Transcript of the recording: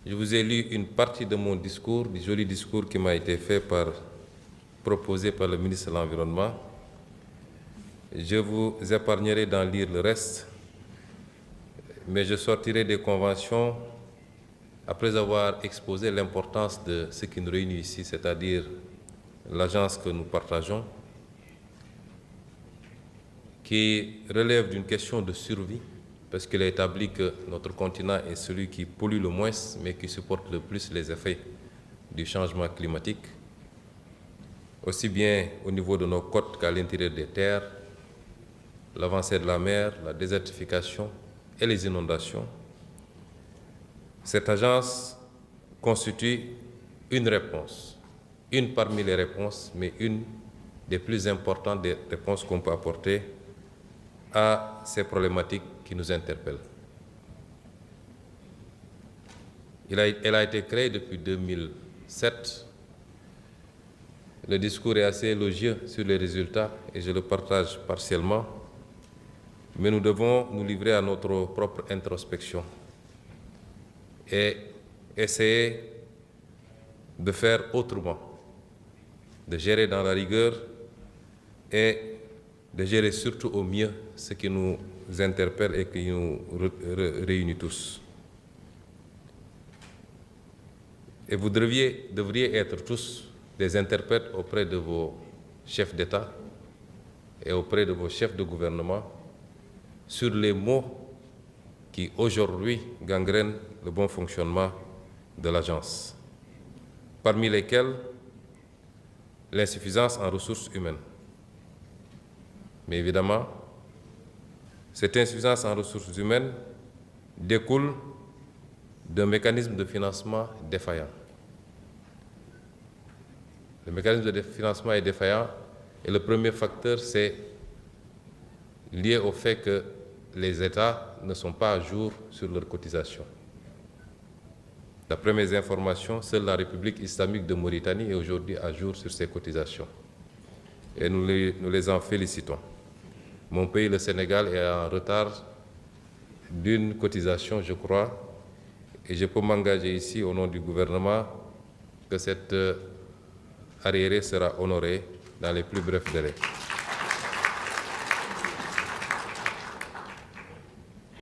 Je vous ai lu une partie de mon discours, du joli discours qui m'a été proposé par le ministre de l'Environnement. Je vous épargnerai d'en lire le reste, mais je sortirai des conventions après avoir exposé l'importance de ce qui nous réunit ici, c'est-à-dire l'agence que nous partageons, qui relève d'une question de survie, parce qu'il est établi que notre continent est celui qui pollue le moins, mais qui supporte le plus les effets du changement climatique, aussi bien au niveau de nos côtes qu'à l'intérieur des terres, l'avancée de la mer, la désertification et les inondations. Cette agence constitue une réponse, une parmi les réponses, mais une des plus importantes des réponses qu'on peut apporter à ces problématiques qui nous interpellent. Elle a été créée depuis 2007. Le discours est assez élogieux sur les résultats et je le partage partiellement, mais nous devons nous livrer à notre propre introspection et essayer de faire autrement, de gérer dans la rigueur et de gérer surtout au mieux ce qui nous interpelle et qui nous réunit tous. Et vous devriez être tous des interprètes auprès de vos chefs d'État et auprès de vos chefs de gouvernement sur les mots qui aujourd'hui gangrènent le bon fonctionnement de l'agence, parmi lesquels l'insuffisance en ressources humaines. Mais évidemment, cette insuffisance en ressources humaines découle d'un mécanisme de financement défaillant. Le mécanisme de financement est défaillant et le premier facteur, c'est lié au fait que les États ne sont pas à jour sur leurs cotisations. D'après mes informations, seule la République islamique de Mauritanie est aujourd'hui à jour sur ses cotisations. Et nous les en félicitons. Mon pays, le Sénégal, est en retard d'une cotisation, je crois, et je peux m'engager ici au nom du gouvernement que cette arriéré sera honorée dans les plus brefs délais.